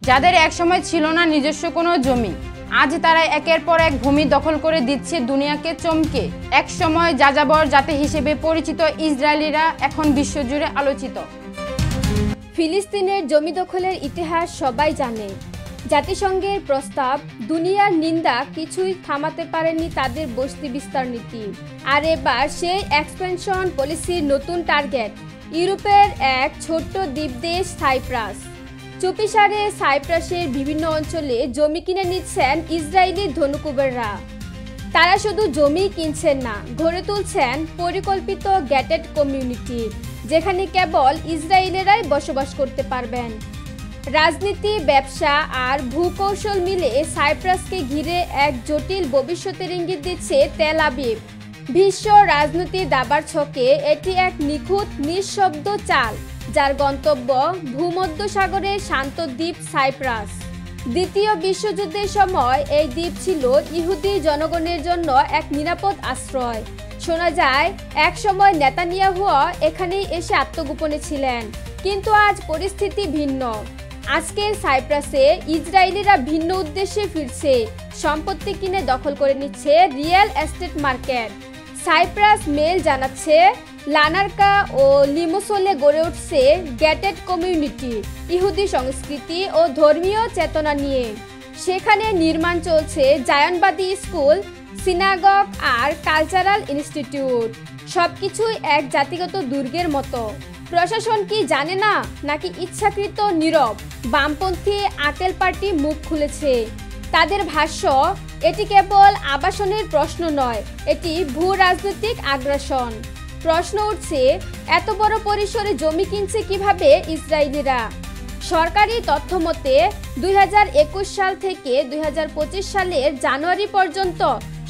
যাদের একসময় ছিল না নিজস্ব কোনো জমি, আজ তারা একের পর এক ভূমি দখল করে দিচ্ছে দুনিয়াকে চমকে। একসময় যাযাবর জাতি হিসেবে পরিচিত ইসরায়েলিরা এখন বিশ্বজুড়ে আলোচিত। ফিলিস্তিনের জমি দখলের ইতিহাস সবাই জানে। জাতিসংঘের প্রস্তাব, দুনিয়ার নিন্দা কিছুই থামাতে পারেনি তাদের বস্তি বিস্তার নীতি। আর এবার সেই এক্সপেনশন পলিসির নতুন টার্গেট ইউরোপের এক ছোট্ট দ্বীপদেশ সাইপ্রাস। চুপিসারে সাইপ্রাসের বিভিন্ন অঞ্চলে জমি কিনে নিচ্ছেন ইসরায়েলি ধনকুবেররা। তারা শুধু জমি কিনছেন না, গড়ে তুলছেন পরিকল্পিত গেটেড কমিউনিটি, যেখানে কেবল ইসরায়েলিরাই বসবাস করতে পারবেন। রাজনীতি, ব্যবসা আর ভূকৌশল মিলে সাইপ্রাসকে ঘিরে এক জটিল ভবিষ্যতের ইঙ্গিত দিচ্ছে তেল আবিব। বিশ্ব রাজনীতির দাবার ছকে এটি এক নিখুঁত নিঃশব্দ চাল, যার গন্তব্য ভূমধ্যসাগরের শান্ত দ্বীপ সাইপ্রাস। দ্বিতীয় বিশ্বযুদ্ধের সময় এই দ্বীপ ছিল ইহুদি জনগণের জন্য এক নিরাপদ আশ্রয়। শোনা যায় একসময় নেতানিয়াহু এখানেই এসে আত্মগোপনে ছিলেন, কিন্তু আজ পরিস্থিতি ভিন্ন। আজকের সাইপ্রাসে ইসরায়েলিরা ভিন্ন উদ্দেশ্যে ফিরছে, সম্পত্তি কিনে দখল করে নিচ্ছে real estate market. Cyprus Mail জানাচ্ছে, লানার্কা ও লিমোসোলে গড়ে উঠছে গেটেড কমিউনিটি, ইহুদি সংস্কৃতি ও ধর্মীয় চেতনা নিয়ে। সেখানে নির্মাণ চলছে জায়নবাদী স্কুল, সিনাগগ আর কালচারাল ইনস্টিটিউট। সবকিছুই এক জাতিগত দুর্গের মতো। প্রশাসন কি জানে না, নাকি ইচ্ছাকৃত নীরব? বামপন্থী আকেল পার্টি মুখ খুলেছে। তাদের ভাষ্য, এটি কেবল আবাসনের প্রশ্ন নয়, এটি ভূ রাজনৈতিক আগ্রাসন। প্রশ্ন উঠছে, এত বড় পরিসরে জমি কিনছে কিভাবে ইসরায়েলিরা? সরকারি তথ্য মতে 2021 সাল থেকে 2025 সালের জানুয়ারি পর্যন্ত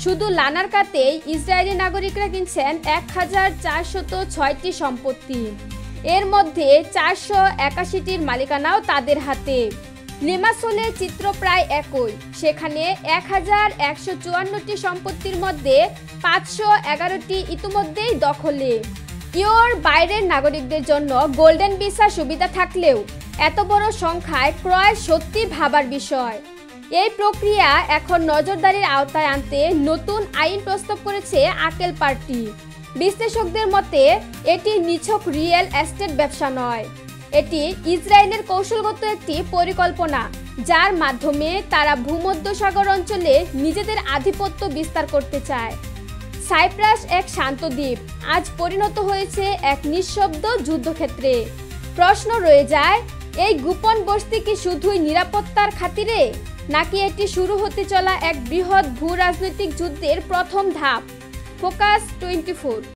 শুধু লানার্কাতেই ইসরায়েলি নাগরিকরা কিনছেন 1406টি সম্পত্তি। এর মধ্যে 481টির মালিকানাও তাদের হাতে। লিমাসোলের চিত্র প্রায় একই। সেখানে 1154টি সম্পত্তির মধ্যে 511টি ইতিমধ্যেই দখলে। ইউর বাইরের নাগরিকদের জন্য গোল্ডেন ভিসা সুবিধা থাকলেও এত বড় সংখ্যায় ক্রয় সত্যি ভাবার বিষয়। এই প্রক্রিয়া এখন নজরদারির আওতায় আনতে নতুন আইন প্রস্তাব করেছে আকেল পার্টি। বিশ্লেষকদের মতে এটি নিছক রিয়েল এস্টেট ব্যবসা নয়, এটি ইসরায়েলের কৌশলগত একটি পরিকল্পনা, যার মাধ্যমে তারা ভূমধ্যসাগর অঞ্চলে নিজেদের আধিপত্য বিস্তার করতে চায়। সাইপ্রাস এক শান্ত দ্বীপ আজ পরিণত হয়েছে এক নিঃশব্দ যুদ্ধক্ষেত্রে। প্রশ্ন রয়ে যায়, এই গোপন বস্তি কি শুধুই নিরাপত্তার খাতিরে, নাকি এটি শুরু হতে চলা এক বৃহৎ ভূ রাজনৈতিক যুদ্ধের প্রথম ধাপ? ফোকাস 24।